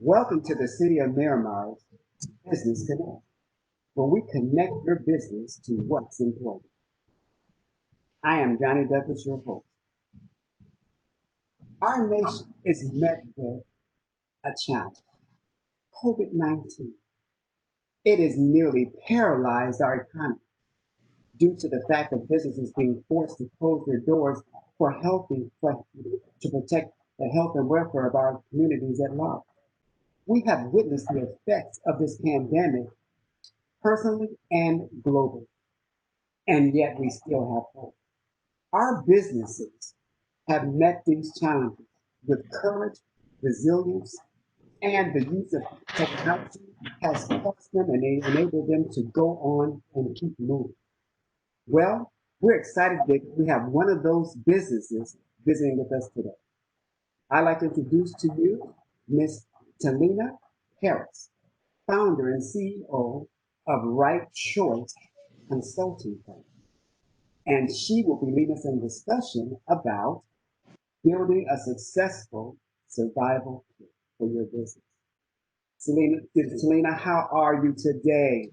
Welcome to the City of Miramar's Business Connect, where we connect your business to what's important. I am Johnny Douglas, your host. Our nation is met with a challenge, COVID-19. It has nearly paralyzed our economy due to the fact of businesses being forced to close their doors to protect the health and welfare of our communities at large. We have witnessed the effects of this pandemic personally and globally, and yet we still have hope. Our businesses have met these challenges with courage, resilience, and the use of technology has helped them and enabled them to go on and keep moving. Well, we're excited that we have one of those businesses visiting with us today. I'd like to introduce to you Miss Telena Paris, founder and CEO of Right Choice Consulting Firm. And she will be leading us in a discussion about building a successful survival kit for your business. Selena, how are you today?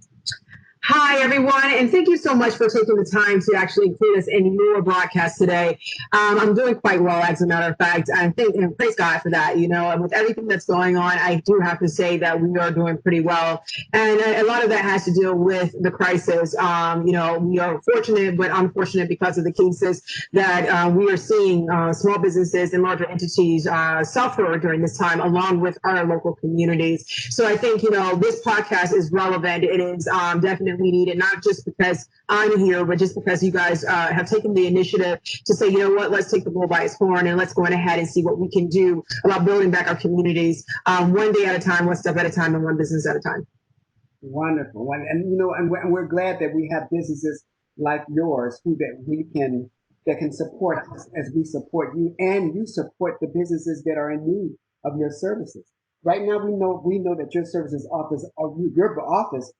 Hi, everyone, and thank you so much for taking the time to actually include us in your broadcast today. I'm doing quite well, as a matter of fact. And praise God for that. And with everything that's going on, I do have to say that we are doing pretty well. And a lot of that has to deal with the crisis. We are fortunate, but unfortunate because of the cases that we are seeing small businesses and larger entities suffer during this time, along with our local communities. So I think, this podcast is relevant. It is definitely needed, not just because I'm here, but just because you guys have taken the initiative to say, you know what, let's take the bull by its horn and let's go ahead and see what we can do about building back our communities one day at a time, one step at a time, and one business at a time. Wonderful. And we're glad that we have businesses like yours that can support us as we support you, and you support the businesses that are in need of your services. Right now, we know that your services office, your office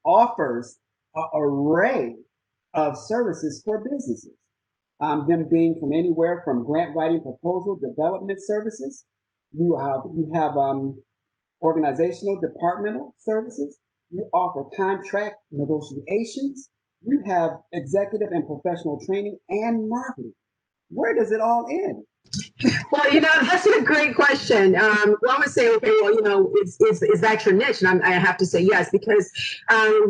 offers an array of services for businesses. Them being from anywhere from grant writing, proposal, development services. You have organizational, departmental services. You offer contract negotiations. You have executive and professional training and marketing. Where does it all end? Well, that's a great question. Well, I would say, okay, well, is that your niche? And I have to say yes, because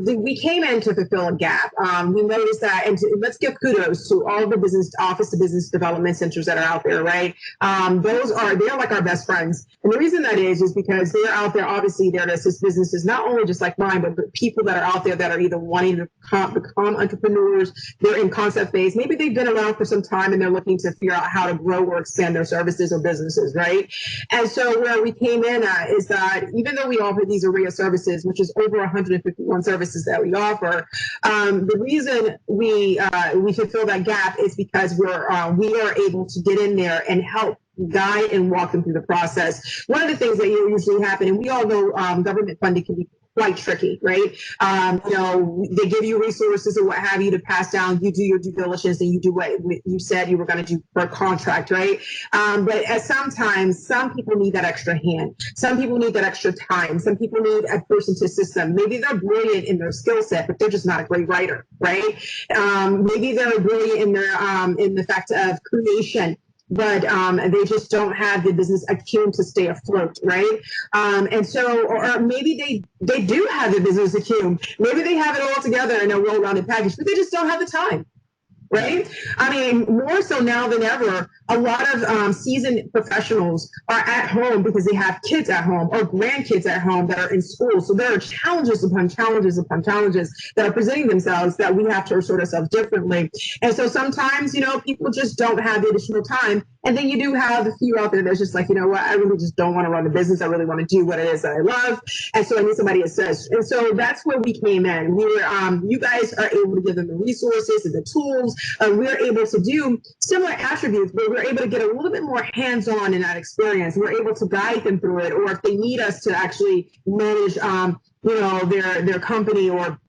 we came in to fulfill a gap. We noticed that, and let's give kudos to all the business office to business development centers that are out there, right? They're like our best friends. And the reason that is because they're out there, obviously, there to assist businesses, not only just like mine, but people that are out there that are either wanting to become entrepreneurs, they're in concept phase. Maybe they've been around for some time and they're looking to figure out how to grow or expand their services or businesses, right? And so where we came in at is that even though we offer these array of services, which is over 151 services that we offer, the reason we fulfill that gap is because we are able to get in there and help guide and walk them through the process. One of the things that usually happen, and we all know government funding can be quite tricky, right? They give you resources or what have you to pass down. You do your due diligence and you do what you said you were going to do for a contract, right? But sometimes some people need that extra hand. Some people need that extra time. Some people need a person to assist them. Maybe they're brilliant in their skill set, but they're just not a great writer, right? Maybe they're brilliant in the fact of creation, but they just don't have the business acumen to stay afloat, right? And so, or maybe they do have the business acumen. Maybe they have it all together in a well-rounded package, but they just don't have the time. Right? I mean, more so now than ever, a lot of seasoned professionals are at home because they have kids at home or grandkids at home that are in school. So there are challenges upon challenges upon challenges that are presenting themselves that we have to sort ourselves differently. And so sometimes, people just don't have the additional time. And then you do have a few out there that's just like, you know what, I really just don't want to run a business. I really want to do what it is that I love. And so I need somebody that says, and so that's where we came in. We were, you guys are able to give them the resources and the tools. We're able to do similar attributes, but we're able to get a little bit more hands-on in that experience. We're able to guide them through it, or if they need us to actually manage, their company or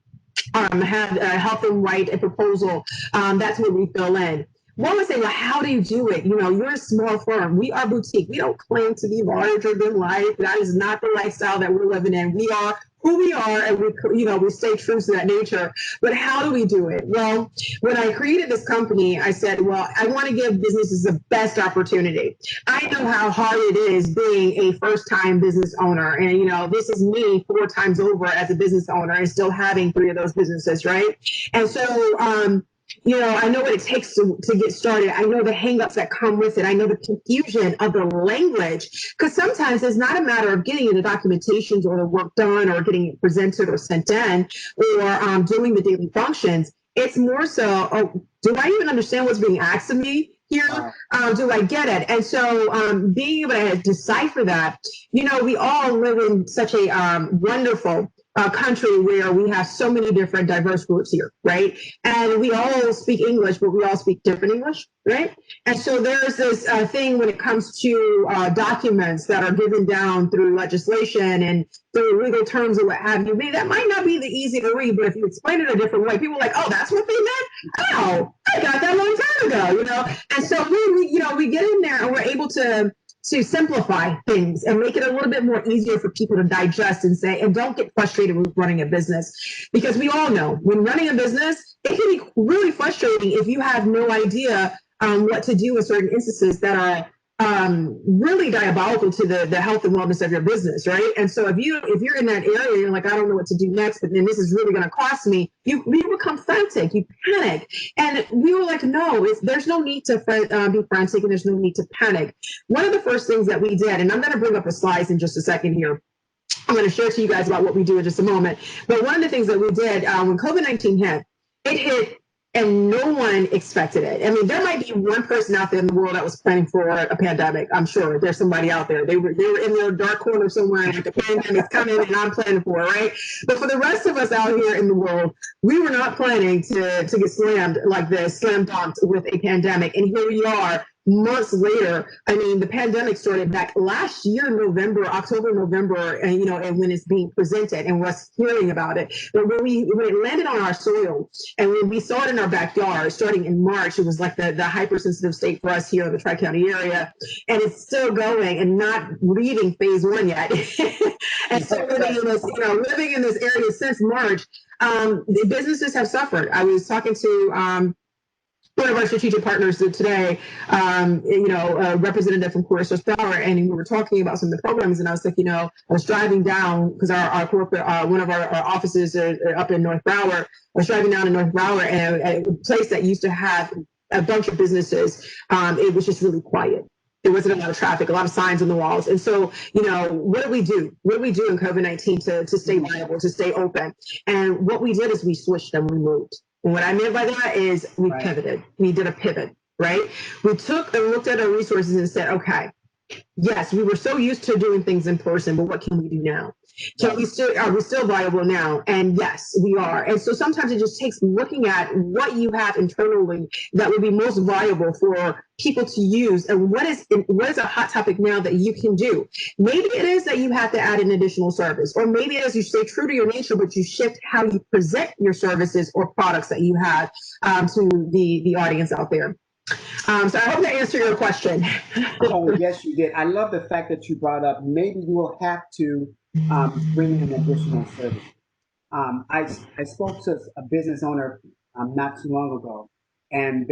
help them write a proposal, that's where we fill in. one would say, well, how do you do it? You know, you're a small firm. We are boutique. We don't claim to be larger than life. That is not the lifestyle that we're living in. We are who we are, and we stay true to that nature. But how do we do it? Well, when I created this company, I said, well, I want to give businesses the best opportunity. I know how hard it is being a first-time business owner, and this is me 4 times over as a business owner, and still having 3 of those businesses, right? And so, I know what it takes to get started. I know the hangups that come with it. I know the confusion of the language, because sometimes it's not a matter of getting the documentations or the work done or getting it presented or sent in or doing the daily functions. It's more so, oh, do I even understand what's being asked of me here? Do I get it? And so being able to decipher that, we all live in such a wonderful country where we have so many different diverse groups here, right? And we all speak English, but we all speak different English, right? And so there's this thing when it comes to documents that are given down through legislation and through legal terms or what have you. That might not be the easy to read, but if you explain it a different way, people are like, oh, that's what they meant? Oh, I got that a long time ago, And so we get in there and we're able to simplify things and make it a little bit more easier for people to digest and say, and don't get frustrated with running a business, because we all know when running a business, it can be really frustrating if you have no idea what to do in certain instances that are really diabolical to the health and wellness of your business, right? And so if you're in that area, you're like, I don't know what to do next, but then this is really going to cost me. You become frantic, you panic, and we were like, no, there's no need to be frantic, and there's no need to panic. One of the first things that we did, and I'm going to bring up the slides in just a second here. I'm going to share to you guys about what we do in just a moment. But one of the things that we did when COVID-19 hit, it hit. And no one expected it. I mean, there might be one person out there in the world that was planning for a pandemic. I'm sure there's somebody out there. They were in their dark corner somewhere, like the pandemic's coming, and I'm planning for it, right? But for the rest of us out here in the world, we were not planning to get slammed like this, slam dunked with a pandemic. And here we are, months later. I mean, the pandemic started back last year, October, November, and when it's being presented and us hearing about it. But when it landed on our soil and when we saw it in our backyard, starting in March, it was like the hypersensitive state for us here in the Tri-County area, and it's still going and not leaving phase 1 yet. And so living in this area since March, the businesses have suffered. I was talking to one of our strategic partners today, a representative from Cornerstone Power, and we were talking about some of the programs, and I was like, I was driving down because our corporate, one of our offices are up in North Broward. I was driving down in North Broward, and a place that used to have a bunch of businesses, it was just really quiet. There wasn't a lot of traffic, a lot of signs on the walls. And so, what do we do? What do we do in COVID-19 to stay viable, to stay open? And what we did is we switched and we moved. And what I mean by that is we pivoted. We did a pivot, right? We took and looked at our resources and said, okay, yes, we were so used to doing things in person, but what can we do now? Are we still viable now? And yes, we are. And so sometimes it just takes looking at what you have internally that would be most viable for people to use, and what is a hot topic now that you can do. Maybe it is that you have to add an additional service, or maybe it is you stay true to your nature, but you shift how you present your services or products that you have to the audience out there. So I hope that answered your question. Oh, yes, you did. I love the fact that you brought up maybe you will have to bring in additional service. I spoke to a business owner not too long ago, and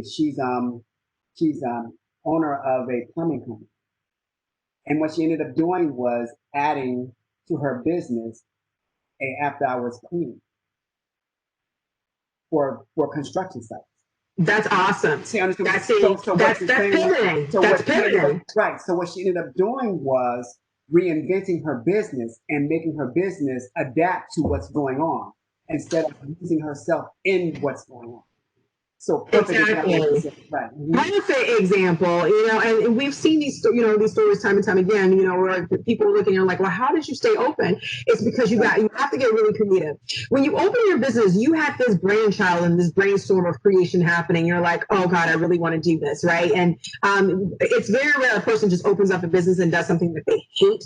she's owner of a plumbing company. And what she ended up doing was adding to her business a after hours cleaning for construction sites. That's awesome. See, that's pivoting. That's pivoting. Right. So what she ended up doing was reinventing her business and making her business adapt to what's going on instead of losing herself in what's going on. So perfect example. Right. Perfect example, and we've seen these stories time and time again, where people are looking and like, well, how did you stay open? It's because you have to get really creative. When you open your business, you have this brainchild and this brainstorm of creation happening. You're like, oh God, I really want to do this, right? And it's very rare a person just opens up a business and does something that they hate.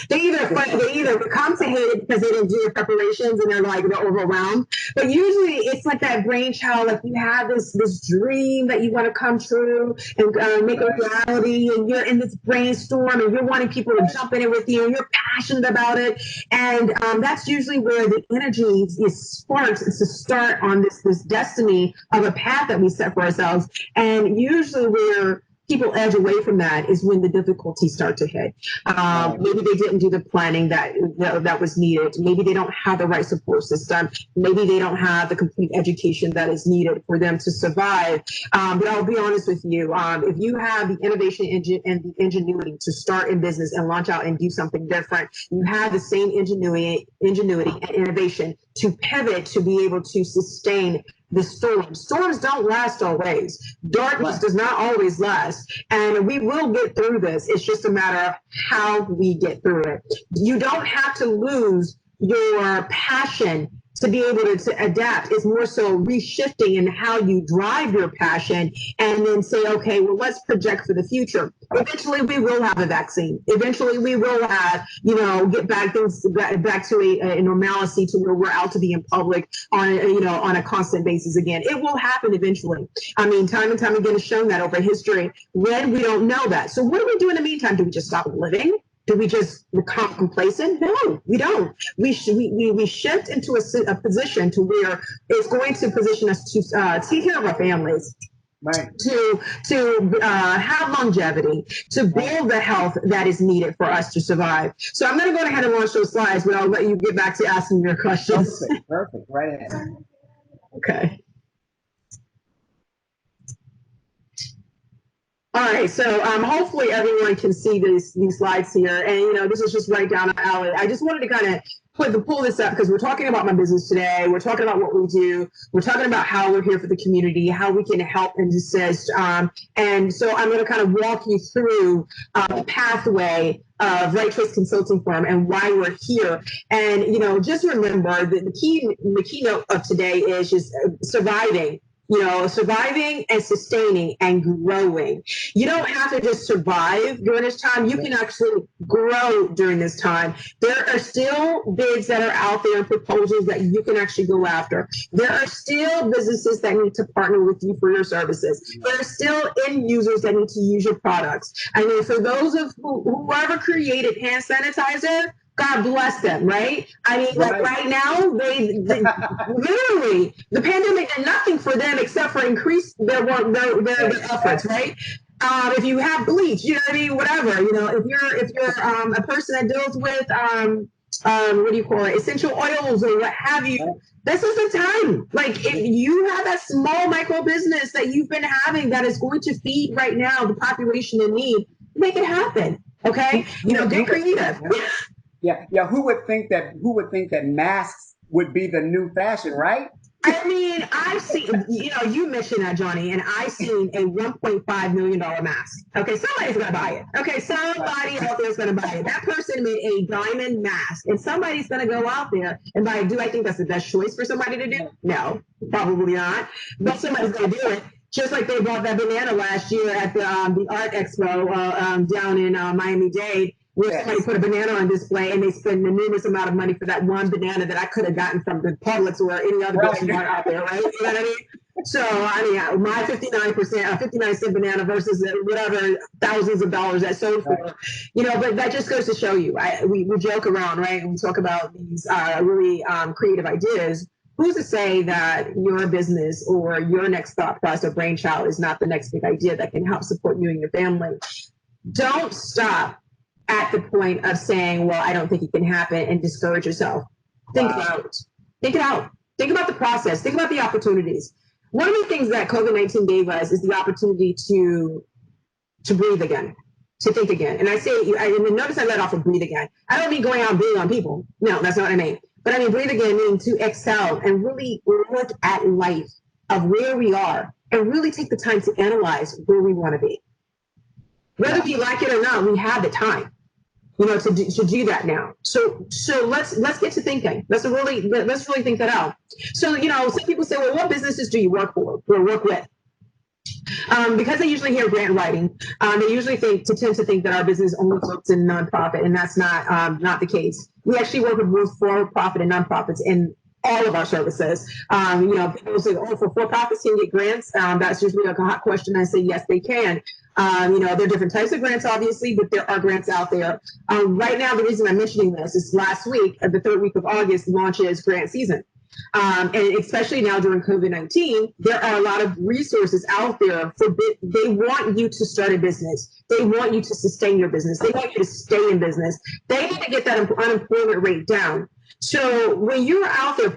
they either come to hate it because they didn't do the preparations and they're overwhelmed. But usually it's like that brainchild, like you have this dream that you want to come true and make a reality, and you're in this brainstorm and you're wanting people to jump in it with you and you're passionate about it. And that's usually where the energy is sparked. It's to start on this destiny of a path that we set for ourselves. And usually where people edge away from that is when the difficulties start to hit. Maybe they didn't do the planning that was needed. Maybe they don't have the right support system. Maybe they don't have the complete education that is needed for them to survive. But I'll be honest with you, if you have the innovation engine and the ingenuity to start in business and launch out and do something different, you have the same ingenuity and innovation to pivot to be able to sustain the storms. Storms don't last always. Darkness does not always last. And we will get through this. It's just a matter of how we get through it. You don't have to lose your passion to be able to adapt. It's more so reshifting in how you drive your passion and then say, okay, well, let's project for the future. Eventually we will have a vaccine. Eventually we will have, get back to a normalcy to where we're out to be in public on a constant basis again. It will happen eventually. I mean, time and time again has shown that over history. When we don't know that. So what do we do in the meantime? Do we just stop living? Do we just become complacent? No, we don't. We shift into a position to where it's going to position us to take care of our families, right? To have longevity, to build the health that is needed for us to survive. So I'm going to go ahead and launch those slides, but I'll let you get back to asking your questions. Perfect. Right ahead. Okay. All right, so hopefully everyone can see these slides here, and this is just right down our alley. I just wanted to kind of pull this up because we're talking about my business today. We're talking about what we do. We're talking about how we're here for the community, how we can help and assist. And so I'm going to kind of walk you through the pathway of Right Choice Consulting Firm and why we're here. And just remember the keynote of today is just surviving. Surviving and sustaining and growing. You don't have to just survive during this time. You can actually grow during this time. There are still bids that are out there and proposals that you can actually go after. There are still businesses that need to partner with you for your services. There are still end users that need to use your products. I mean, for those of whoever created hand sanitizer, God bless them, right? I mean, like right now, they literally, the pandemic did nothing for them except for increase their work, their efforts, right? If you have bleach, whatever, if you're a person that deals with, what do you call it, essential oils or what have you, this is the time. Like if you have that small micro business that you've been having that is going to feed right now the population in need, make it happen, okay? Get creative. Yeah. Who would think that masks would be the new fashion, right? I mean, I've seen, you mentioned that, Johnny, and I've seen a $1.5 million mask. Okay, somebody's going to buy it. Okay, somebody out there is going to buy it. That person made a diamond mask, and somebody's going to go out there and buy it. Do I think that's the best choice for somebody to do? No, probably not. But somebody's going to do it. Just like they bought that banana last year at the Art Expo down in Miami-Dade. Where somebody put a banana on display and they spend an enormous amount of money for that one banana that I could have gotten from the Publix or any other grocery mart out there, right? You know what I mean? So, my 59% banana versus whatever thousands of dollars that sold for, but that just goes to show you, we joke around, right? And we talk about these really creative ideas. Who's to say that your business or your next thought process or brainchild is not the next big idea that can help support you and your family? Don't stop at the point of saying, well, I don't think it can happen, and discourage yourself. Think about it. Think it out. Think about the process. Think about the opportunities. One of the things that COVID-19 gave us is the opportunity to breathe again, to think again. And I say, and notice I let off of breathe again. I don't mean going out and breathing on people. No, that's not what I mean. But I mean, breathe again meaning to exhale and really look at life of where we are and really take the time to analyze where we want to be. Whether we like it or not, we have the time. To do that now. So let's get to thinking. Let's really think that out. So, some people say, well, what businesses do you work for or work with? Because they usually hear grant writing, they usually tend to think that our business only works in nonprofit, and that's not the case. We actually work with both for-profit and nonprofits, and all of our services. People say, oh, for-profits can get grants. That's usually like a hot question. I say, yes, they can. There are different types of grants, obviously, but there are grants out there. Right now, the reason I'm mentioning this is last week, the third week of August, launches grant season. And especially now during COVID-19, there are a lot of resources out there they want you to start a business. They want you to sustain your business. They want you to stay in business. They need to get that unemployment rate down. So when you're out there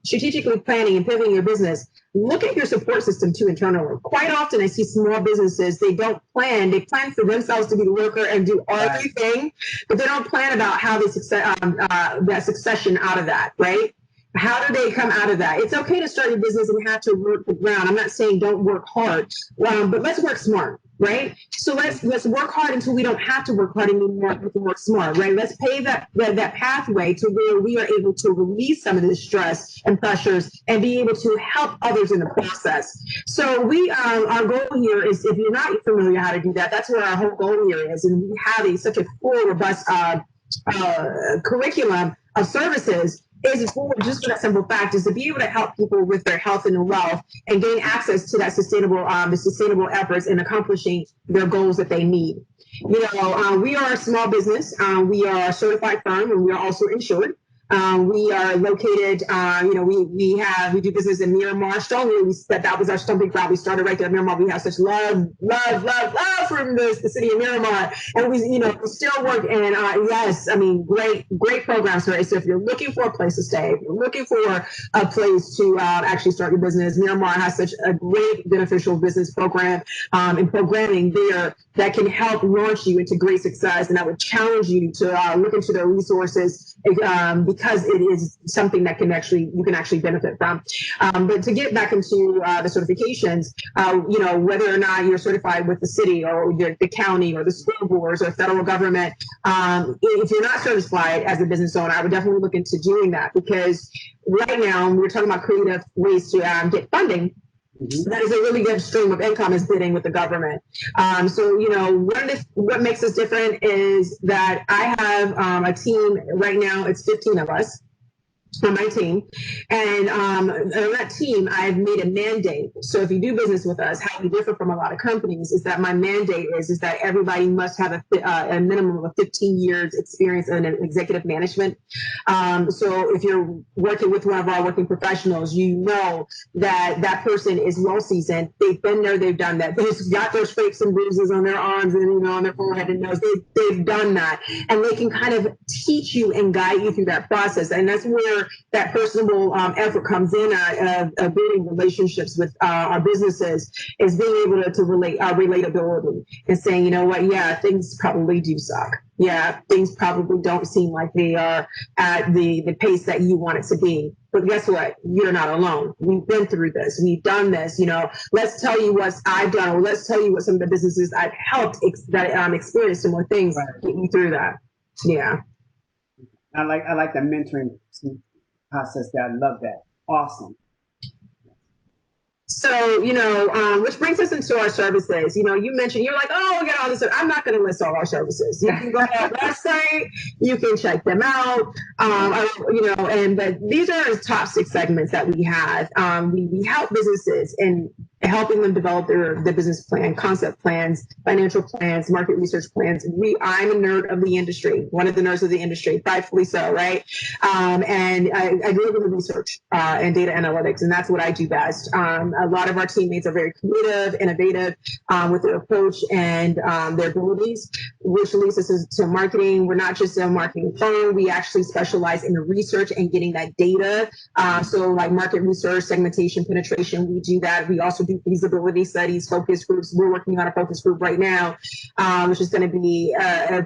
strategically planning and pivoting your business, look at your support system too internally. Quite often I see small businesses, they don't plan. They plan for themselves to be the worker and do everything, but they don't plan about how they that succession out of that, right? How do they come out of that? It's okay to start a business and have to work the ground. I'm not saying don't work hard, but let's work smart, right? So let's work hard until we don't have to work hard anymore. We can work smart, right? Let's pave that pathway to where we are able to release some of this stress and pressures and be able to help others in the process. So our goal here is, if you're not familiar how to do that, that's where our whole goal here is, and we have such a full, robust curriculum of services. Is for that simple fact, is to be able to help people with their health and wealth and gain access to that sustainable efforts in accomplishing their goals that they need. We are a small business. We are a certified firm, and we are also insured. We are located, we do business in Miramar. Strongly, that was our stumping ground. We started right there in Miramar. We have such love from the city of Miramar. And we still work in, great programs for it. So if you're looking for a place to stay, if you're looking for a place to actually start your business, Miramar has such a great beneficial business program and programming there that can help launch you into great success. And I would challenge you to look into their resources because it is something that you can actually benefit from. But to get back into the certifications, whether or not you're certified with the city or the county or the school boards or federal government, if you're not certified as a business owner, I would definitely look into doing that, because right now we're talking about creative ways to get funding. Mm-hmm. That is a really good stream of income, is bidding with the government. What makes us different is that I have a team right now. It's 15 of us on my team, and on that team, I've made a mandate. So if you do business with us, how we differ from a lot of companies is that my mandate is that everybody must have a minimum of 15 years experience in executive management. So if you're working with one of our working professionals, you know that person is well seasoned. They've been there, they've done that. They've got their scrapes and bruises on their arms and on their forehead and nose. They've done that, and they can kind of teach you and guide you through that process. And that's where that personable effort comes in, building relationships with our businesses, is being able to relate relatability and saying, you know what, yeah, things probably do suck. Yeah, things probably don't seem like they are at the pace that you want it to be. But guess what? You're not alone. We've been through this. We've done this. Let's tell you what I've done, or let's tell you what some of the businesses I've helped that experience similar things, get you through that. Yeah. I like the mentoring process there. I love that. Awesome. So, which brings us into our services. You mentioned, you're like, oh, we got all this. I'm not going to list all our services. You can go to our website, you can check them out. But these are the top 6 segments that we have. We help businesses in helping them develop their business plan, concept plans, financial plans, market research plans. I'm a nerd of the industry, one of the nerds of the industry, rightfully so, right? And I grew up in the research and data analytics, and that's what I do best. A lot of our teammates are very creative, innovative with their approach and their abilities, which leads us to marketing. We're not just a marketing firm. We actually specialize in the research and getting that data. So like market research, segmentation, penetration, we do that. We also do feasibility studies, focus groups. We're working on a focus group right now, which is going to be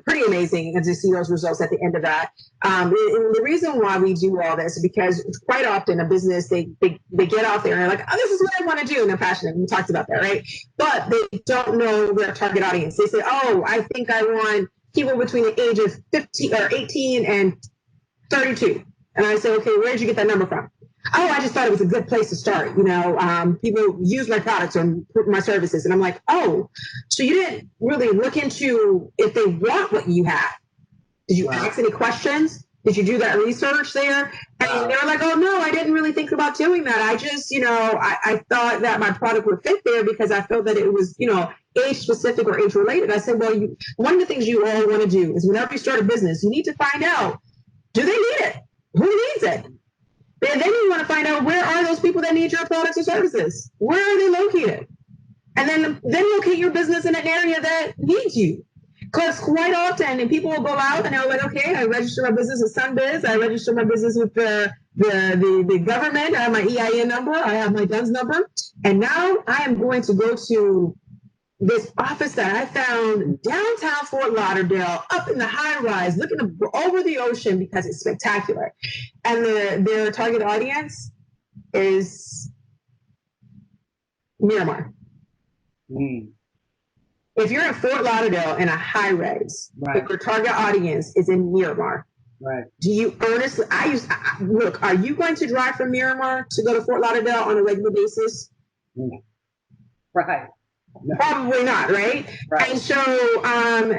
pretty amazing to see those results at the end of that. And the reason why we do all this is because quite often a business, they get out there and they're like, oh, this is what I want to do. And they're passionate. We talked about that, right? But they don't know their target audience. They say, oh, I think I want people between the age of 18 and 32. And I say, okay, where did you get that number from? Oh, I just thought it was a good place to start. People use my products or my services. And I'm like, oh, so you didn't really look into if they want what you have. Did you ask any questions? Did you do that research there? And they were like, oh no, I didn't really think about doing that. I just, I thought that my product would fit there because I felt that it was, age specific or age related. I said, well, one of the things you all want to do is whenever you start a business, you need to find out, do they need it? Who needs it? And then you want to find out, where are those people that need your products or services? Where are they located? And then locate your business in an area that needs you. Because quite often, and people will go out and they're like, okay, I register my business with SunBiz, I register my business with the government, I have my EIN number, I have my DUNS number, and now I am going to go to this office that I found downtown Fort Lauderdale, up in the high rise, looking over the ocean because it's spectacular. And their target audience is Miramar. Mm. If you're in Fort Lauderdale in a high rise, right, your target audience is in Miramar. Right. Do you earnestly, look, are you going to drive from Miramar to go to Fort Lauderdale on a regular basis? Right. No. Probably not, right? And so, and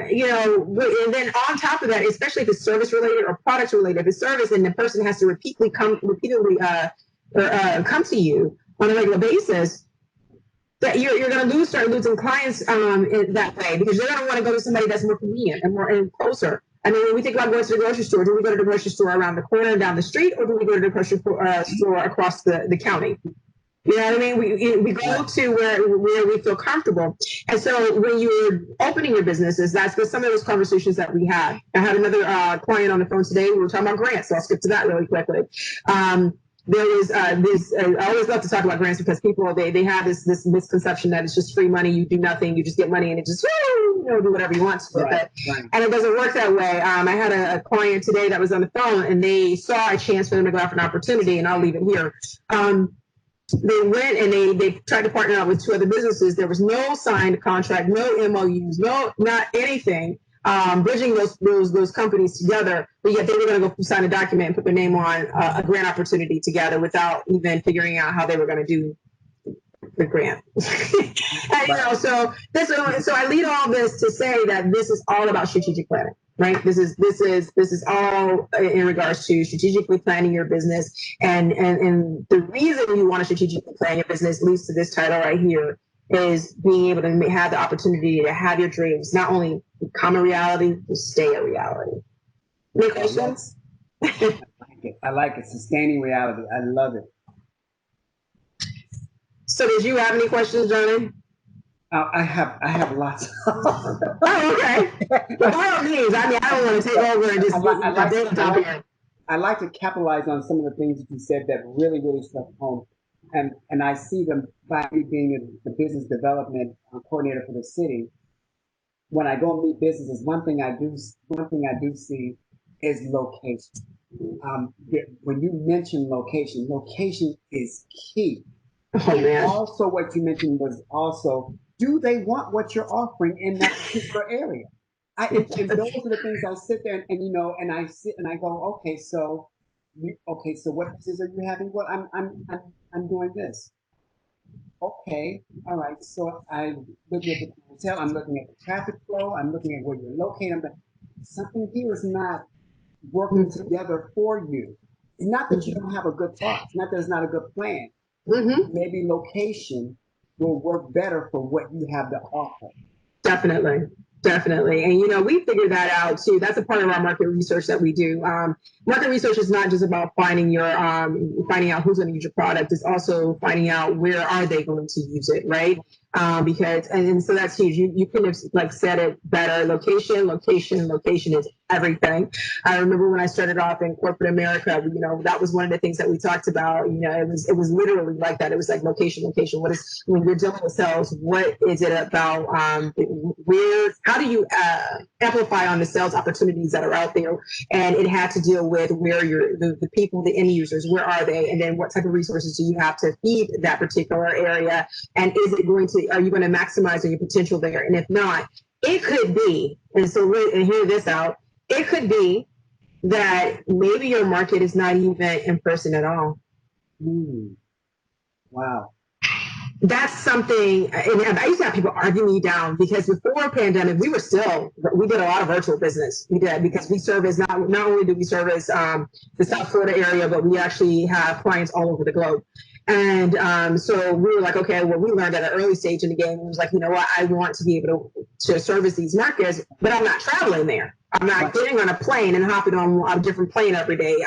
then on top of that, especially if it's service related or product related, if it's service and the person has to repeatedly come to you on a regular basis, that you're going to start losing clients in that way, because you're going to want to go to somebody that's more convenient and more and closer. I mean, when we think about going to the grocery store, do we go to the grocery store around the corner and down the street, or do we go to the grocery store across the county? You know what I mean? We go to where we feel comfortable. And so when you're opening your businesses, that's some of those conversations that we had. I had another client on the phone today. We were talking about grants, so I'll skip to that really quickly. There was this, I always love to talk about grants because people, they have this misconception that it's just free money, you do nothing, you just get money and it just, do whatever you want with it. Right. And it doesn't work that way. I had a client today that was on the phone and they saw a chance for them to go after an opportunity, and I'll leave it here. They went and they tried to partner up with 2 other businesses. There was no signed contract, no MOUs, not anything bridging those companies together. But yet they were going to go sign a document and put their name on a grant opportunity together without even figuring out how they were going to do the grant. And, so I lead all this to say that this is all about strategic planning. Right. This is all in regards to strategically planning your business, and the reason you want to strategically plan your business leads to this title right here, is being able to have the opportunity to have your dreams not only become a reality, but stay a reality. Any questions? I like it. Sustaining reality. I love it. So, did you have any questions, Johnny? I have lots. Oh, okay. By all means. I don't want to take over and just I like to capitalize on some of the things that you said that really, really struck home. And I see them by me being the business development coordinator for the city. When I go meet businesses, one thing I do see is location. When you mention location is key. Oh, man. Also, what you mentioned was also, do they want what you're offering in that particular area? And those are the things I sit there and I sit and I go, okay, so what business are you having? Well, I'm doing this. Okay, all right. So I'm looking at the hotel, I'm looking at the traffic flow, I'm looking at where you're located. Something here is not working together for you. It's not that you don't have a good thought. It's not that it's not a good plan. Maybe location will work better for what you have to offer. Definitely. And, we figured that out too. That's a part of our market research that we do. Market research is not just about finding out who's going to use your product. It's also finding out where are they going to use it, right? Because so that's huge. You couldn't have said it better. Location is everything. I remember when I started off in corporate America, that was one of the things that we talked about. It was literally like that. It was like location. What is, when you're dealing with sales, what is it about? How do you amplify on the sales opportunities that are out there? And it had to deal with where the people, the end users, where are they? And then what type of resources do you have to feed that particular area? And are you going to maximize on your potential there? And if not, it could be, and hear this out, it could be that maybe your market is not even in person at all. Wow. that's something, and I used to have people argue me down because before pandemic, we did a lot of virtual business. We did, because we service, not only do we service the South Florida area, but we actually have clients all over the globe. And so we were like, okay, well, we learned at an early stage in the game, it was like, you know what, I want to be able to service these markets, but I'm not traveling there. I'm not getting on a plane and hopping on a different plane every day.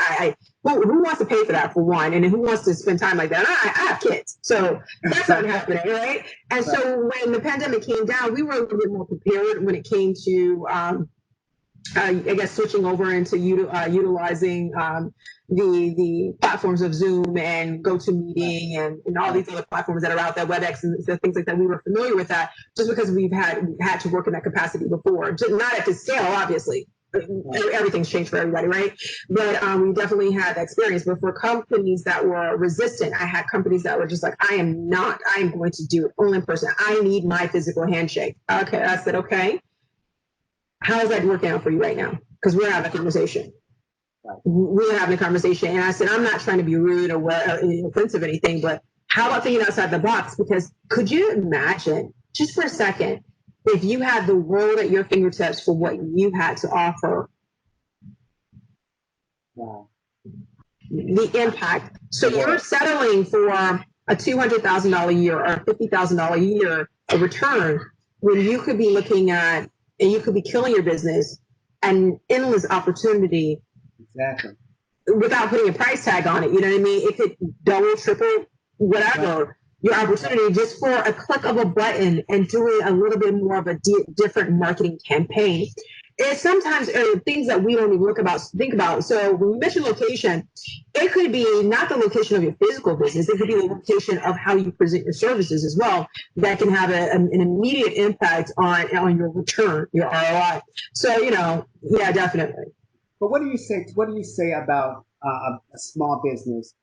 Who wants to pay for that, for one? And who wants to spend time like that? I have kids, so that's not happening, right? And so when the pandemic came down, we were a little bit more prepared when it came to, I guess, switching over into utilizing the platforms of Zoom and GoToMeeting and all these other platforms that are out there, WebEx and things like that. We were familiar with that just because we had to work in that capacity before, just not at this scale, obviously. Everything's changed for everybody, right? But we definitely had that experience. But for companies that were resistant, I had companies that were just like, I am going to do it only in person. I need my physical handshake. Okay, I said, okay. How is that working out for you right now? Because we're having a conversation. We're having a conversation. And I said, I'm not trying to be rude or offensive or anything, but how about thinking outside the box? Because could you imagine, just for a second, if you had the world at your fingertips for what you had to offer? Wow. The impact. So you're settling for a $200,000 a year or $50,000 a year a return when you could be looking at, and you could be killing your business and endless opportunity. Exactly. Without putting a price tag on it, you know what I mean? It could double, triple, whatever your opportunity, just for a click of a button and doing a little bit more of a different marketing campaign. It's sometimes things that we don't even think about. So when we mention location, it could be not the location of your physical business. It could be the location of how you present your services as well. That can have an immediate impact on your return, your ROI. So, yeah, definitely. But what do you say? What do you say about a small business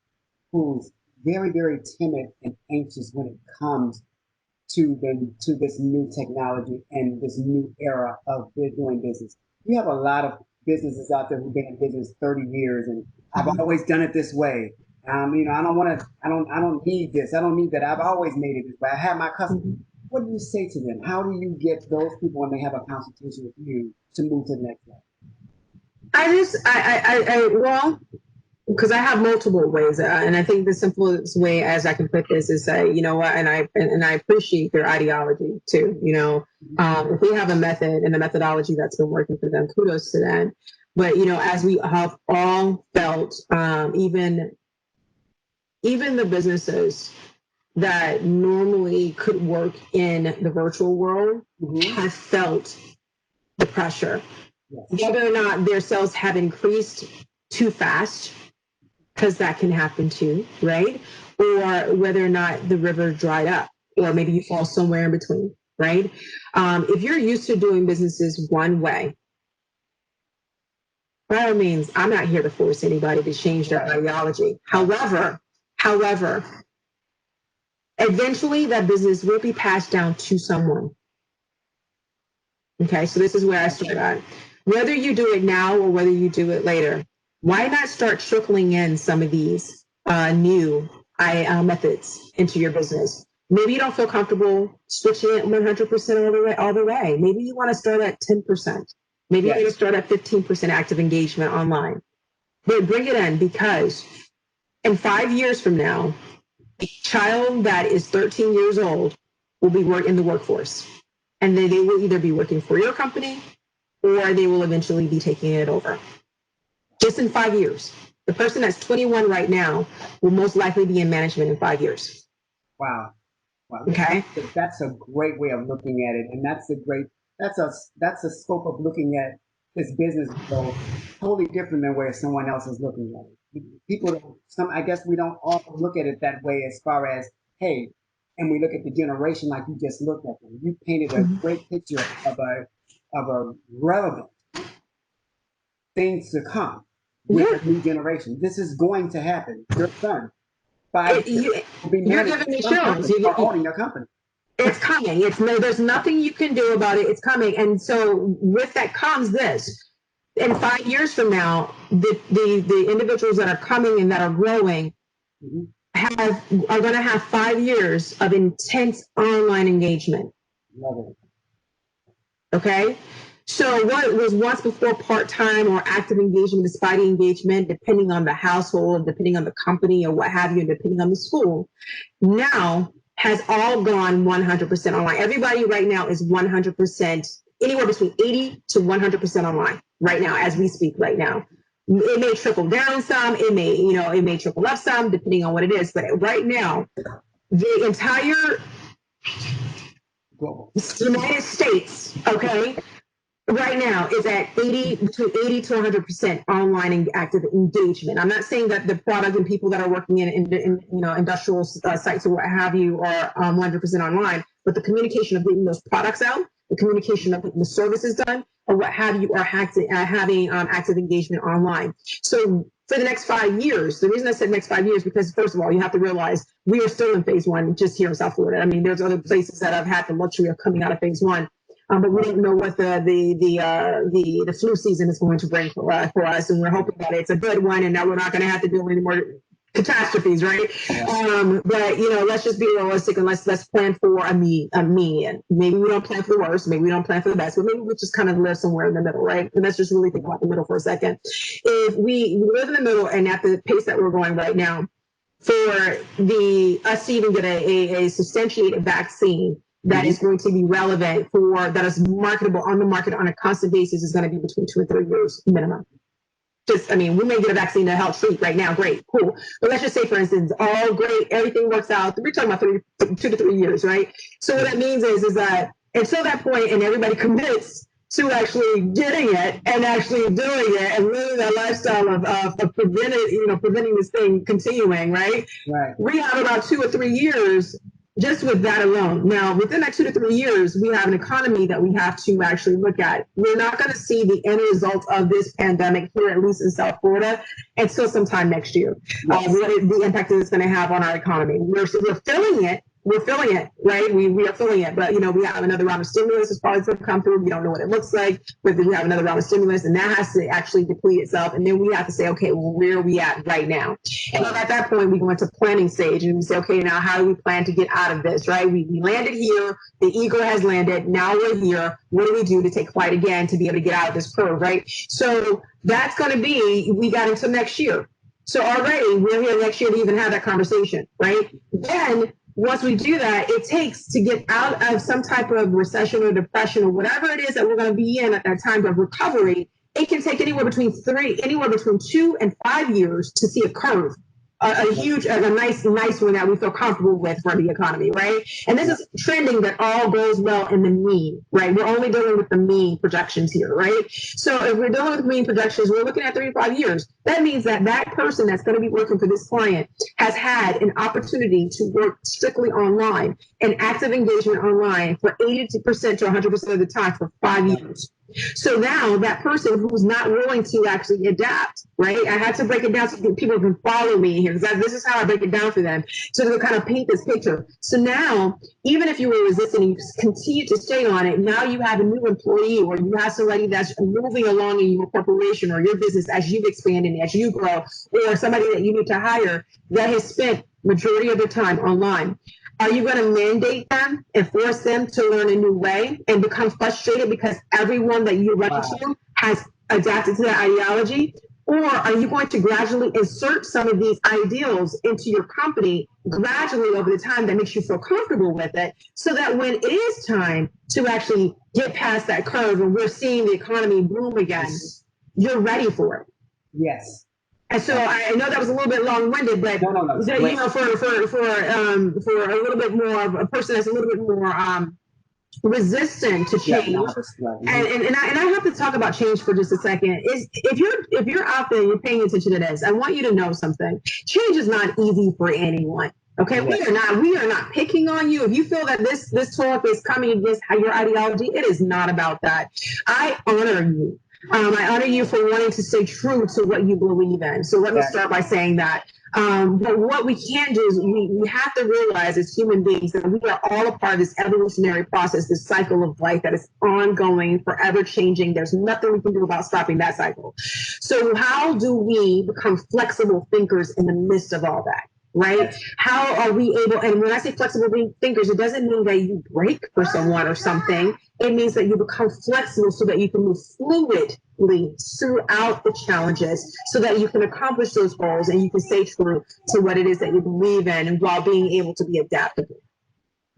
who's very, very timid and anxious when it comes to this new technology and this new era of doing business? You have a lot of businesses out there who've been in business 30 years, and I've always done it this way. I don't want to. I don't need this. I don't need that. I've always made it this way. I have my customers. What do you say to them? How do you get those people when they have a consultation with you to move to the next level? Well, because I have multiple ways, and I think the simplest way, as I can put this, is say, you know what, and I appreciate their ideology too. If they have a method and a methodology that's been working for them, kudos to them. But as we have all felt, even the businesses that normally could work in the virtual world have felt the pressure. Whether or not their sales have increased too fast, because that can happen too, right? Or whether or not the river dried up, or maybe you fall somewhere in between, right? If you're used to doing businesses one way, by all means, I'm not here to force anybody to change their ideology. However, eventually that business will be passed down to someone. Okay, so this is where I start at. Whether you do it now or whether you do it later, why not start trickling in some of these new methods into your business? Maybe you don't feel comfortable switching it 100% all the way. Maybe you want to start at 10%. Maybe you want to start at 15% active engagement online. But bring it in, because in 5 years from now, a child that is 13 years old will be in the workforce. And then they will either be working for your company or they will eventually be taking it over. Just in 5 years. The person that's 21 right now will most likely be in management in 5 years. Wow. Okay. That's a great way of looking at it. And that's a scope of looking at this business goal totally different than where someone else is looking at it. I guess we don't all look at it that way, as far as, hey, and we look at the generation like you just looked at them. You painted a great picture of a relevant things to come with the new generation. This is going to happen. Your son, you're giving me chills. You're owning a company. It's coming. There's nothing you can do about it. It's coming. And so with that comes this. In 5 years from now, the individuals that are coming and that are growing are going to have 5 years of intense online engagement. Love it. Okay. So what was once before part-time or active engagement, despite engagement, depending on the household, depending on the company or what have you, and depending on the school, now has all gone 100% online. Everybody right now is 100%, anywhere between 80 to 100% online right now, as we speak right now. It may trickle down some, it may trickle up some, depending on what it is. But right now, the entire United States, okay, right now is at between 80 to 100% online and active engagement. I'm not saying that the product and people that are working in industrial sites or what have you are 100% online, but the communication of getting those products out, the communication of getting the services done, or what have you, are having active engagement online. So for the next 5 years, the reason I said next 5 years, because first of all, you have to realize we are still in phase one just here in South Florida. I mean, there's other places that have had the luxury of coming out of phase one. But we don't know what the flu season is going to bring for us, and we're hoping that it's a good one, and that we're not going to have to deal with any more catastrophes, right? Yeah. But let's just be realistic and let's plan for a median. Maybe we don't plan for the worst, maybe we don't plan for the best, but maybe we just kind of live somewhere in the middle, right? And let's just really think about the middle for a second. If we live in the middle and at the pace that we're going right now, for us to even get a substantiated vaccine that is going to be relevant that is marketable on the market on a constant basis is going to be between 2 and 3 years minimum. We may get a vaccine to help treat right now. Great, cool. But let's just say, for instance, all great, everything works out. We're talking about 2 to 3 years, right? So what that means is that until that point and everybody commits to actually getting it and actually doing it and living that lifestyle of preventing this thing continuing, right? Right. We have about 2 or 3 years just with that alone. Now, within that 2 to 3 years, we have an economy that we have to actually look at. We're not going to see the end result of this pandemic here, at least in South Florida, until sometime next year. Yes. The impact that it's going to have on our economy. We're feeling it. We're feeling it, right? We are feeling it, but we have another round of stimulus as far as it's come through. We don't know what it looks like, but then we have another round of stimulus, and that has to actually deplete itself. And then we have to say, okay, well, where are we at right now? And at that point, we go into planning stage, and we say, okay, now how do we plan to get out of this, right? We landed here, the Eagle has landed, now we're here. What do we do to take flight again to be able to get out of this curve, right? So that's going to be, we got until next year. So already we're here next year to even have that conversation, right? Then once we do that, it takes to get out of some type of recession or depression or whatever it is that we're going to be in at that time of recovery. It can take anywhere between 2 and 5 years to see a curve, a nice one that we feel comfortable with for the economy, right? And this is trending that all goes well in the mean, right? We're only dealing with the mean projections here, right? So if we're dealing with mean projections, we're looking at 3 to 5 years. That means that person that's going to be working for this client has had an opportunity to work strictly online and active engagement online for 80% to 100% of the time for 5 years. So now that person who's not willing to actually adapt, right? I had to break it down so people can follow me here, because this is how I break it down for them, so to kind of paint this picture. So now, even if you were resisting and you continue to stay on it, now you have a new employee, or you have somebody that's moving along in your corporation or your business as you've expanded, as you grow, or somebody that you need to hire that has spent majority of their time online. Are you going to mandate them and force them to learn a new way and become frustrated because everyone that you run into has adapted to that ideology? Or are you going to gradually insert some of these ideals into your company gradually over the time that makes you feel comfortable with it, so that when it is time to actually get past that curve and we're seeing the economy boom again, you're ready for it? Yes. And so I know that was a little bit long-winded, but for a little bit more of a person that's a little bit more resistant to change, and I have to talk about change for just a second. If you're out there and you're paying attention to this, I want you to know something. Change is not easy for anyone. Okay, yes. We are not picking on you. If you feel that this talk is coming against your ideology, it is not about that. I honor you. I honor you for wanting to stay true to what you believe in. So let me start by saying that. But what we can do is we have to realize as human beings that we are all a part of this evolutionary process, this cycle of life that is ongoing, forever changing. There's nothing we can do about stopping that cycle. So how do we become flexible thinkers in the midst of all that? right? How are we able, and when I say flexible thinkers, it doesn't mean that you break for someone or something. It means that you become flexible so that you can move fluidly throughout the challenges so that you can accomplish those goals and you can stay true to what it is that you believe in while being able to be adaptable.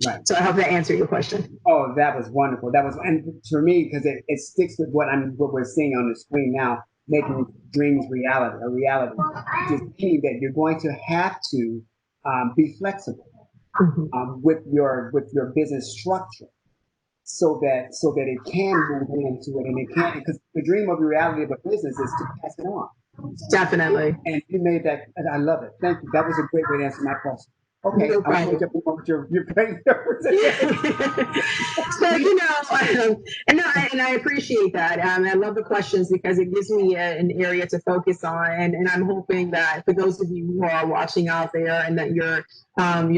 Right. So I hope that answered your question. Oh, that was wonderful. That was, and for me, because it sticks with what we're seeing on the screen now, making dreams reality, a reality. Just meaning that you're going to have to be flexible with your business structure, so that it can move into it, and it can, because the dream of the reality of a business is to pass it on. Definitely. And you made that, and I love it. Thank you. That was a great way to answer my question. Okay, No I'm going problem. to jump on with your great numbers again. So, and I appreciate that. I love the questions because it gives me an area to focus on, and I'm hoping that for those of you who are watching out there and that you're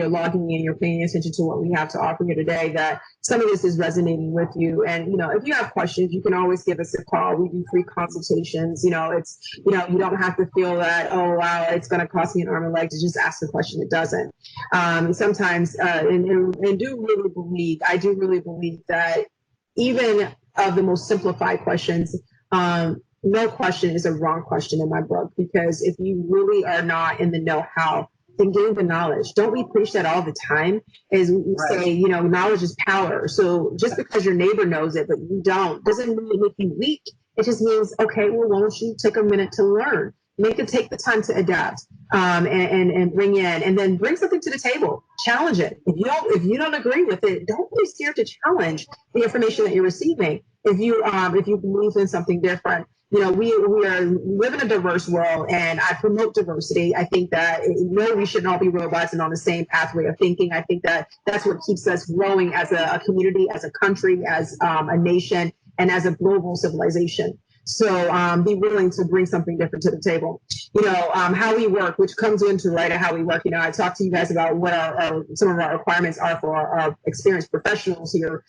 logging in, you're paying attention to what we have to offer here today, that some of this is resonating with you. And if you have questions, you can always give us a call. We do free consultations. It's you don't have to feel that, oh wow, it's going to cost me an arm and leg to just ask the question. It doesn't. Sometimes, and I do really believe that even of the most simplified questions, no question is a wrong question in my book, because if you really are not in the know-how, then gain the knowledge. Don't we preach that all the time? Is we say, knowledge is power. So just because your neighbor knows it, but you don't, doesn't mean it make you weak. It just means, okay, well, why don't you take a minute to learn? Take the time to adapt, and bring in, and then bring something to the table. Challenge it. If you don't agree with it, don't be scared to challenge the information that you're receiving. If you believe in something different, we live in a diverse world, and I promote diversity. I think that we shouldn't all be robots and on the same pathway of thinking. I think that that's what keeps us growing as a community, as a country, as a nation, and as a global civilization. So be willing to bring something different to the table. How we work, which comes into how we work. I talked to you guys about what some of our requirements are for our experienced professionals here.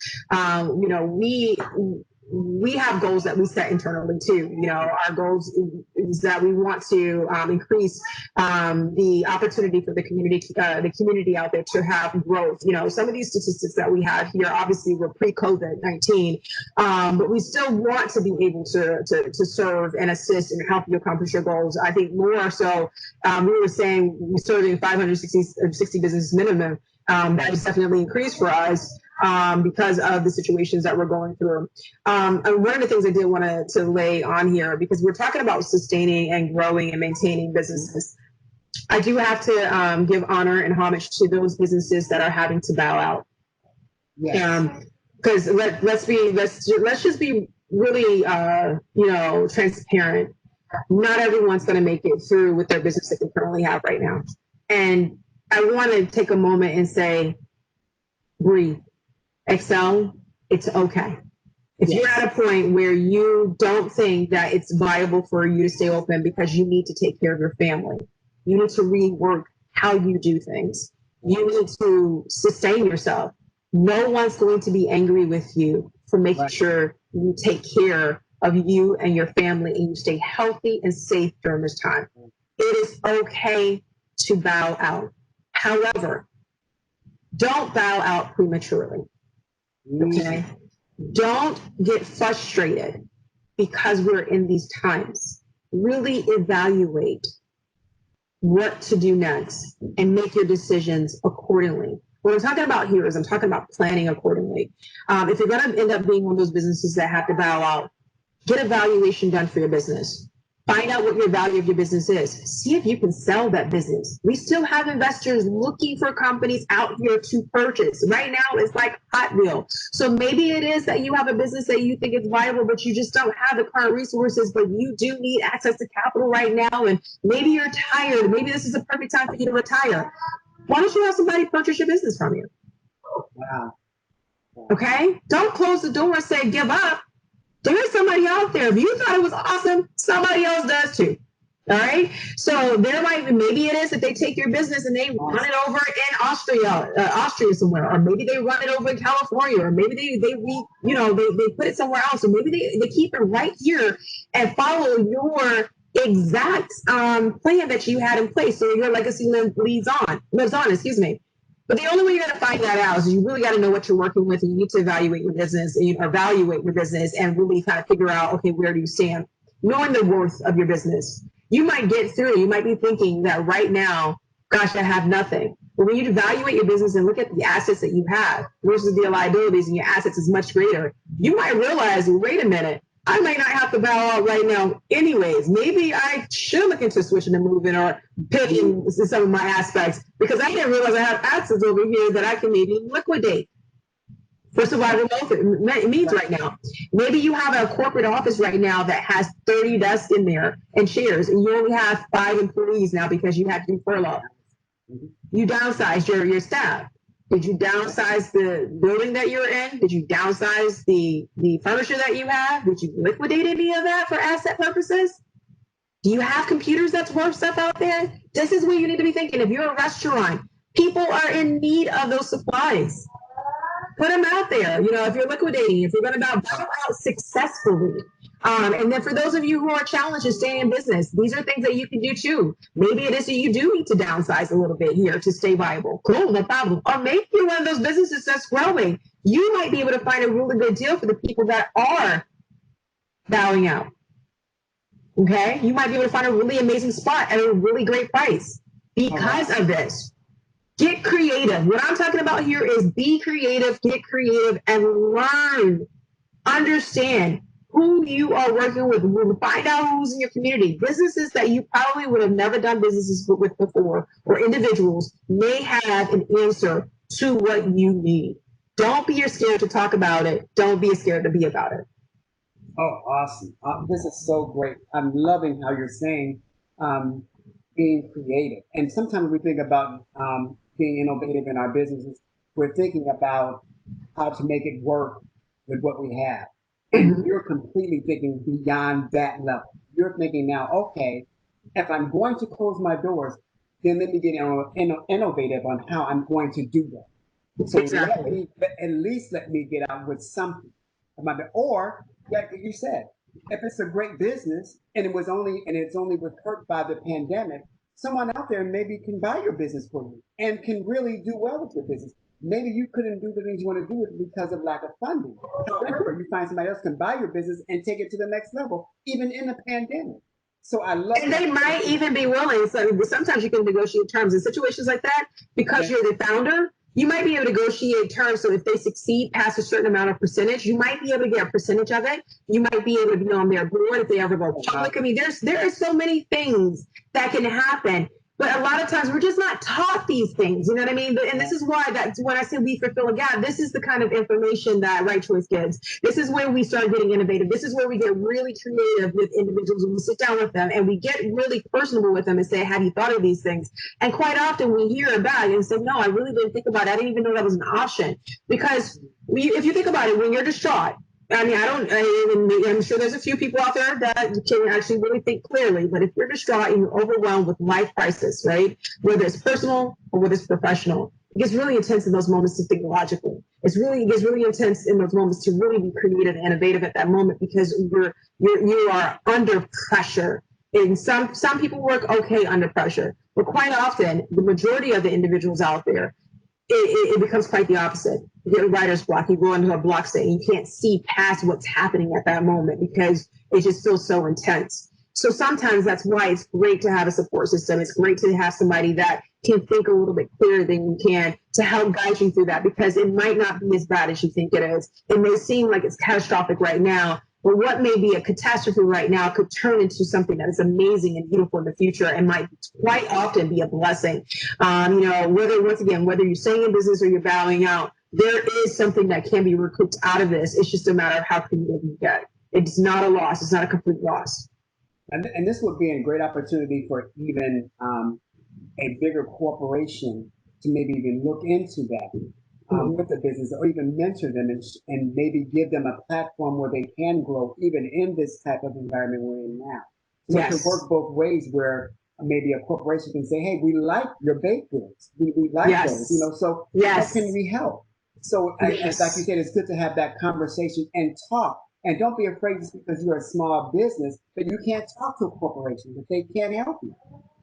We have goals that we set internally too. Our goals is that we want to increase the opportunity for the community out there to have growth. Some of these statistics that we have here, obviously, were pre-COVID-19, but we still want to be able to serve and assist and help you accomplish your goals. I think more so, we were saying we're serving 560 business minimum. That has definitely increased for us. Because of the situations that we're going through. And one of the things I did want to lay on here, because we're talking about sustaining and growing and maintaining businesses, I do have to give honor and homage to those businesses that are having to bow out. Because let's just be really transparent. Not everyone's going to make it through with their business that they currently have right now. And I want to take a moment and say, breathe. Excel, it's okay. If you're at a point where you don't think that it's viable for you to stay open because you need to take care of your family, you need to rework how you do things. You need to sustain yourself. No one's going to be angry with you for making sure you take care of you and your family and you stay healthy and safe during this time. It is okay to bow out. However, don't bow out prematurely. Okay. Don't get frustrated because we're in these times. Really evaluate what to do next and make your decisions accordingly. What I'm talking about here is I'm talking about planning accordingly. If you're going to end up being one of those businesses that have to bow out, get a valuation done for your business. Find out what your value of your business is. See if you can sell that business. We still have investors looking for companies out here to purchase. Right now, it's like Hot Wheel. So maybe it is that you have a business that you think is viable, but you just don't have the current resources, but you do need access to capital right now. And maybe you're tired. Maybe this is a perfect time for you to retire. Why don't you have somebody purchase your business from you? Wow. Okay? Don't close the door and say, give up. There's somebody out there. If you thought it was awesome, somebody else does too. All right. So maybe it is that they take your business and they run it over in Austria somewhere, or maybe they run it over in California, or maybe they put it somewhere else, or maybe they keep it right here and follow your exact plan that you had in place, so your legacy lives on, excuse me. But the only way you're going to find that out is you really got to know what you're working with, and you need to evaluate your business, and evaluate your business, and really kind of figure out, okay, where do you stand? Knowing the worth of your business, you might get through. You might be thinking that right now, gosh, I have nothing. But when you evaluate your business and look at the assets that you have versus the liabilities, and your assets is much greater, you might realize, wait a minute, I might not have to bow out right now anyways. Maybe I should look into switching and moving or pivoting some of my aspects, because I didn't realize I have assets over here that I can maybe liquidate for survival needs right now. Maybe you have a corporate office right now that has 30 desks in there and chairs, and you only have 5 employees now because you had to do furlough. You downsized your staff. Did you downsize the building that you're in? Did you downsize the furniture that you have? Did you liquidate any of that for asset purposes? Do you have computers that's worth stuff out there? This is where you need to be thinking. If you're a restaurant, people are in need of those supplies. Put them out there. If you're liquidating, if you're going to bow out successfully. And then for those of you who are challenged to stay in business, these are things that you can do too. Maybe it is that you do need to downsize a little bit here to stay viable. Cool, no problem. Or maybe you're one of those businesses that's growing. You might be able to find a really good deal for the people that are bowing out. Okay? You might be able to find a really amazing spot at a really great price because of this. Get creative. What I'm talking about here is be creative, get creative, and learn. Understand who you are working with. Find out who's in your community. Businesses that you probably would have never done businesses with before, or individuals may have an answer to what you need. Don't be scared to talk about it. Don't be scared to be about it. Oh, awesome. This is so great. I'm loving how you're saying being creative. And sometimes we think about being innovative in our businesses. We're thinking about how to make it work with what we have. And you're completely thinking beyond that level. You're thinking now, okay, if I'm going to close my doors, then let me get innovative on how I'm going to do that. So Exactly. at least let me get out with something. Or, like you said, if it's a great business and it's only was hurt by the pandemic, someone out there maybe can buy your business for you and can really do well with your business. Maybe you couldn't do the things you want to do because of lack of funding. However, you find somebody else can buy your business and take it to the next level, even in a pandemic. So I love And that. they might even be willing. So sometimes you can negotiate terms in situations like that because you're the founder. You might be able to negotiate terms. So if they succeed past a certain amount of percentage, you might be able to get a percentage of it. You might be able to be on their board if they ever go public. I mean, there are so many things that can happen. But a lot of times we're just not taught these things, you know what I mean? And this is why when I say we fulfill a gap, this is the kind of information that Right Choice gives. This is where we start getting innovative. This is where we get really creative with individuals, and we sit down with them and we get really personable with them and say, have you thought of these things? And quite often we hear about it and say, no, I really didn't think about it. I didn't even know that was an option. Because if you think about it, when you're distraught, I mean, I'm sure there's a few people out there that can actually really think clearly, but if you're distraught and you're overwhelmed with life crisis, right, whether it's personal or whether it's professional, it gets really intense in those moments to think logically. It gets really intense in those moments to really be creative and innovative at that moment because you are under pressure. And some people work okay under pressure, but quite often the majority of the individuals out there, it becomes quite the opposite. You get a writer's block. You go into a block state and you can't see past what's happening at that moment because it just feels so intense. So sometimes that's why it's great to have a support system. It's great to have somebody that can think a little bit clearer than you can to help guide you through that, because it might not be as bad as you think it is. It may seem like it's catastrophic right now, but what may be a catastrophe right now could turn into something that is amazing and beautiful in the future and might quite often be a blessing. Whether you're staying in business or you're bowing out, there is something that can be recouped out of this. It's just a matter of how creative you get. It's not a loss. It's not a complete loss. And this would be a great opportunity for even a bigger corporation to maybe even look into that with the business, or even mentor them and maybe give them a platform where they can grow even in this type of environment we're in now. So it could work both ways, where maybe a corporation can say, hey, we like your baked goods. We like those, so how can we help? So it's like you said, it's good to have that conversation and talk And don't be afraid just because you're a small business that you can't talk to a corporation, that they can't help you.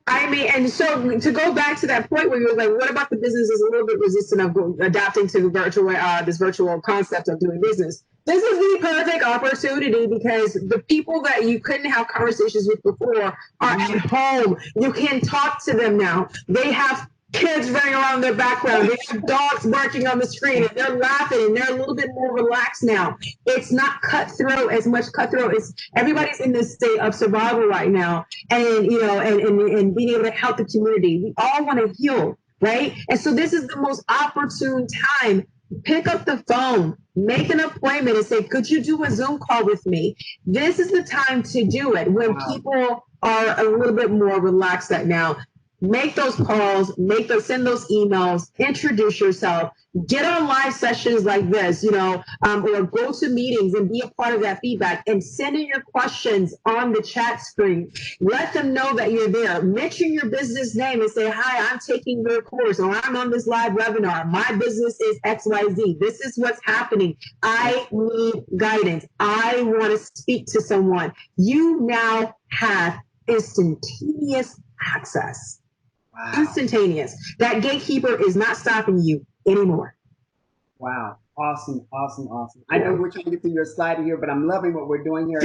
I mean, and so to go back to that point where you were like, what about the businesses a little bit resistant of adapting to the virtual, this virtual concept of doing business? This is the perfect opportunity because the people that you couldn't have conversations with before are at home. You can talk to them now. They have kids running around their background. They have dogs barking on the screen and they're laughing and they're a little bit more relaxed now. It's not cutthroat as much cutthroat. It's everybody's in this state of survival right now. And, you know, and being able to help the community. We all want to heal, right? And so this is the most opportune time. Pick up the phone, make an appointment and say, could you do a Zoom call with me? This is the time to do it when people are a little bit more relaxed right now. Make those calls, send those emails, introduce yourself, get on live sessions like this, you know, or go to meetings and be a part of that feedback and send in your questions on the chat screen. Let them know that you're there. Mention your business name and say, hi, I'm taking your course or I'm on this live webinar. My business is XYZ. This is what's happening. I need guidance. I want to speak to someone. You now have instantaneous access. Wow. Instantaneous. That gatekeeper is not stopping you anymore. Wow. Awesome. I know we're trying to get to your slide here, but I'm loving what we're doing here,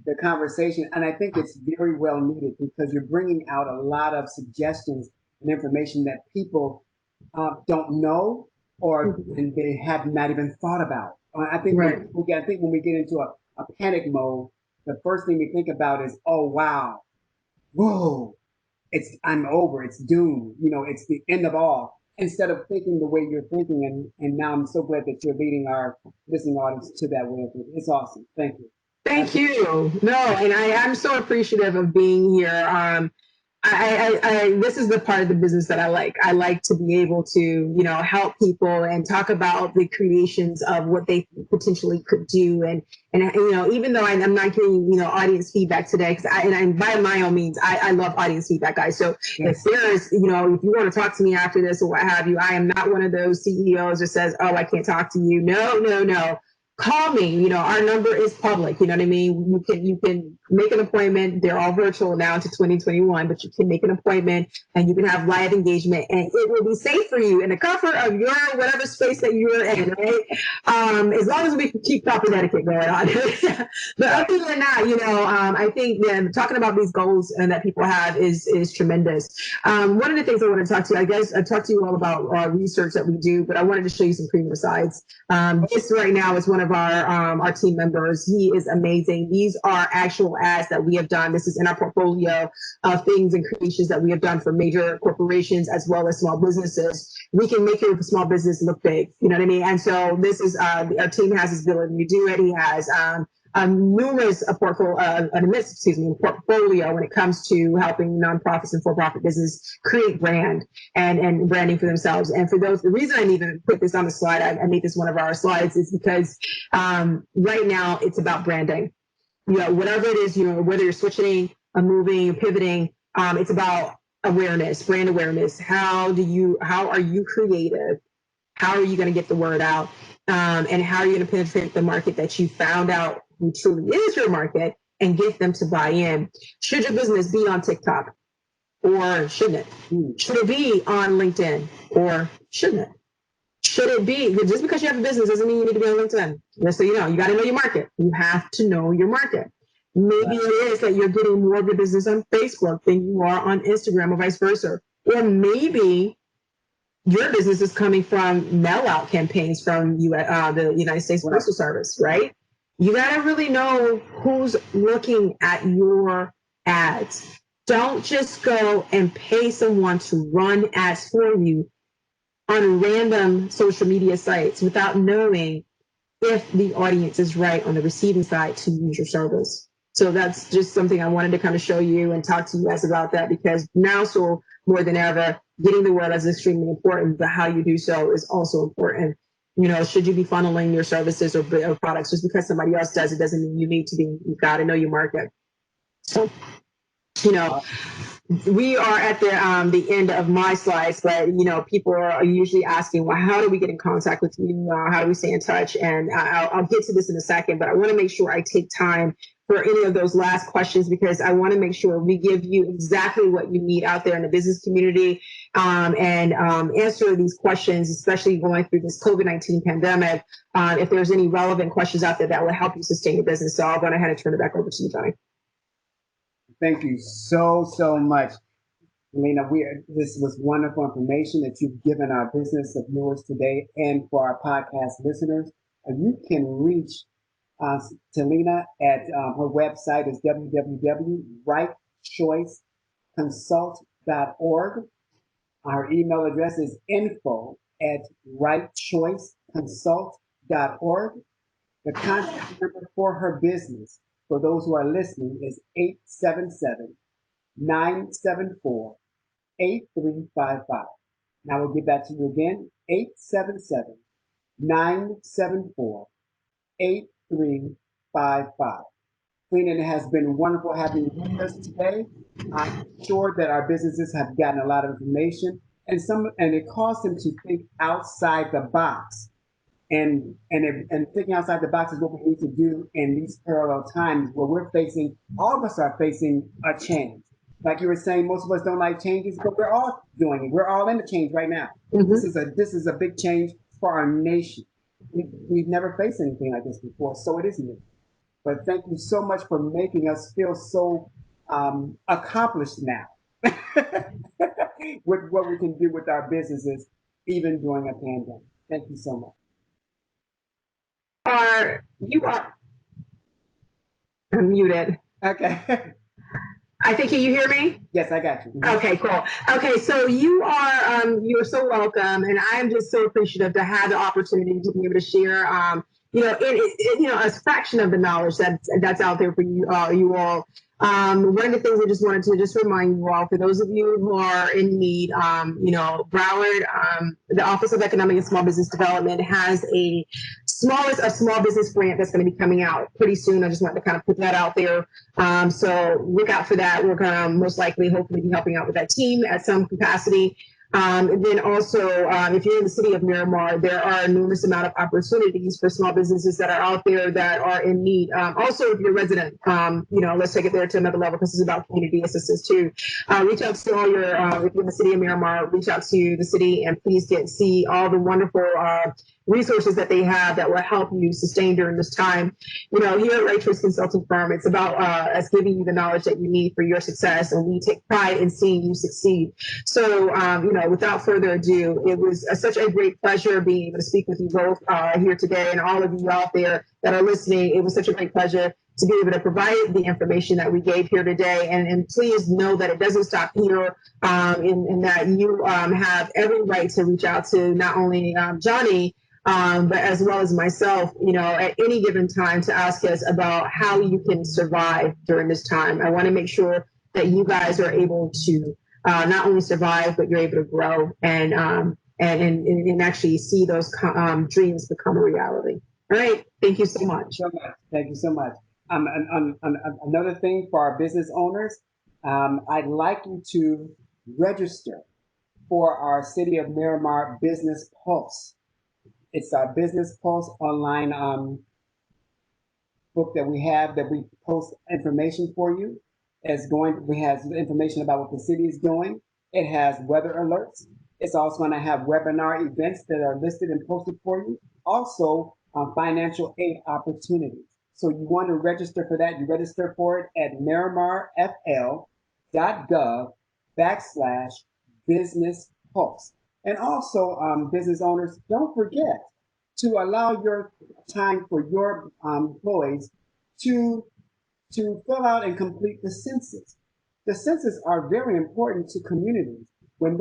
the conversation. And I think it's very well needed because you're bringing out a lot of suggestions and information that people don't know or and they have not even thought about. I think when we get into a panic mode, the first thing we think about is, oh, wow, whoa. I'm over, it's doomed, you know, it's the end of all, instead of thinking the way you're thinking. And now I'm so glad that you're leading our listening audience to that way of thinking. It's awesome. Thank you. Thank you. No, and I'm so appreciative of being here. This is the part of the business that I like. I like to be able to, you know, help people and talk about the creations of what they potentially could do. And you know, even though I'm not getting, you know, audience feedback today, because and by my own means, I love audience feedback, guys. So if there is, you know, if you want to talk to me after this or what have you, I am not one of those CEOs that says, oh, I can't talk to you. No. Call me. You know, our number is public. You know what I mean? You can make an appointment. They're all virtual now to 2021, but you can make an appointment and you can have live engagement and it will be safe for you in the comfort of your whatever space that you're in, right? As long as we can keep proper etiquette going on. But other than that, you know, I think talking about these goals and that people have is tremendous. One of the things I want to talk to you, I guess I talked to you all about research that we do, but I wanted to show you some premium sites. This right now is one of our team members. He is amazing. These are actual ads that we have done. This is in our portfolio of things and creations that we have done for major corporations as well as small businesses. We can make your small business look big. You know what I mean? And so this is our team has this ability to do it. He has numerous portfolio when it comes to helping nonprofits and for-profit business create brand and branding for themselves. And for those, the reason I even put this on the slide, I made this one of our slides, is because right now it's about branding. You know, whatever it is, you know, whether you're switching, moving, pivoting, it's about awareness, brand awareness. How are you creative? How are you going to get the word out? And how are you going to penetrate the market that you found out who truly is your market and get them to buy in? Should your business be on TikTok or shouldn't it? Should it be on LinkedIn or shouldn't it? Should it be, just because you have a business doesn't mean you need to be on LinkedIn. Just so you know, you got to know your market. You have to know your market. Maybe it is that you're getting more of your business on Facebook than you are on Instagram or vice versa. Or maybe your business is coming from mail out campaigns from the United States Postal Service, right? You got to really know who's looking at your ads. Don't just go and pay someone to run ads for you on random social media sites without knowing if the audience is right on the receiving side to use your service. So that's just something I wanted to kind of show you and talk to you guys about that, because now so more than ever, getting the word is extremely important, but how you do so is also important. You know, should you be funneling your services or products just because somebody else does it doesn't mean you need to be. You've got to know your market. So, you know, We are at the end of my slides, but people are usually asking, well, how do we get in contact with you? How do we stay in touch? And I'll get to this in a second, but I want to make sure I take time for any of those last questions, because I want to make sure we give you exactly what you need out there in the business community, and answer these questions, especially going through this COVID-19 pandemic. If there's any relevant questions out there that will help you sustain your business. So I'll go ahead and turn it back over to you, Johnie. Thank you so much, Telena. This was wonderful information that you've given our business of viewers today, and for our podcast listeners. You can reach Telena at her website is www.rightchoiceconsult.org. Our email address is info@rightchoiceconsult.org. The contact number for her business, for those who are listening, is 877-974-8355. Now we'll get back to you again, 877-974-8355. Clean, it has been wonderful having you with us today. I'm sure that our businesses have gotten a lot of information, and it caused them to think outside the box. And thinking outside the box is what we need to do in these parallel times where all of us are facing a change. Like you were saying, most of us don't like changes, but we're all doing it. We're all in the change right now. Mm-hmm. This is a big change for our nation. We've never faced anything like this before, so it is new. But thank you so much for making us feel so accomplished now with what we can do with our businesses, even during a pandemic. Thank you so much. You are muted. Okay. I think, can you hear me? Yes, I got you. Okay, cool. Okay, so you're so welcome, and I'm just so appreciative to have the opportunity to be able to share, a fraction of the knowledge that's out there for you all. One of the things I just wanted to remind you all, for those of you who are in need, Broward, the Office of Economic and Small Business Development has a small business grant that's going to be coming out pretty soon. I just wanted to kind of put that out there. So look out for that. We're going to most likely, hopefully, be helping out with that team at some capacity. And then also, if you're in the city of Miramar, there are an enormous amount of opportunities for small businesses that are out there that are in need. Also, if you're a resident, let's take it there to another level, because it's about community assistance too. Reach out to all your, if you're in the city of Miramar, reach out to the city and please see all the wonderful resources that they have that will help you sustain during this time. Here at Right Choice Consulting Firm, it's about us giving you the knowledge that you need for your success, and we take pride in seeing you succeed. So, without further ado, it was such a great pleasure being able to speak with you both here today, and all of you out there that are listening. It was such a great pleasure to be able to provide the information that we gave here today. And please know that it doesn't stop here, and that you have every right to reach out to not only Johnie, but as well as myself, at any given time, to ask us about how you can survive during this time. I want to make sure that you guys are able to not only survive, but you're able to grow and actually see those dreams become a reality. All right. Thank you so much. Thank you so much. Another thing for our business owners, I'd like you to register for our City of Miramar Business Pulse. It's our Business Pulse online book that we have, that we post information for you. It has information about what the city is doing. It has weather alerts. It's also going to have webinar events that are listed and posted for you. Also, financial aid opportunities. So you want to register for that. You register for it at miramarfl.gov/business pulse. And also, business owners, don't forget to allow your time for your employees to fill out and complete the census. The census are very important to communities. When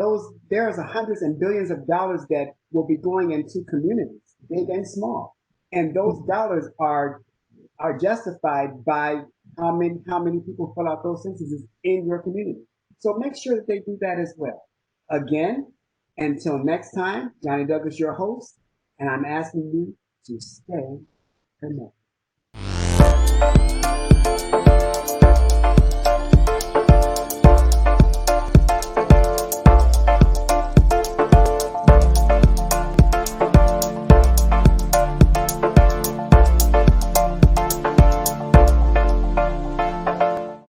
there's hundreds and billions of dollars that will be going into communities, big and small, and those dollars are justified by how many people fill out those censuses in your community. So make sure that they do that as well. Again, until next time, Johnie Douglas, your host, and I'm asking you to stay connected.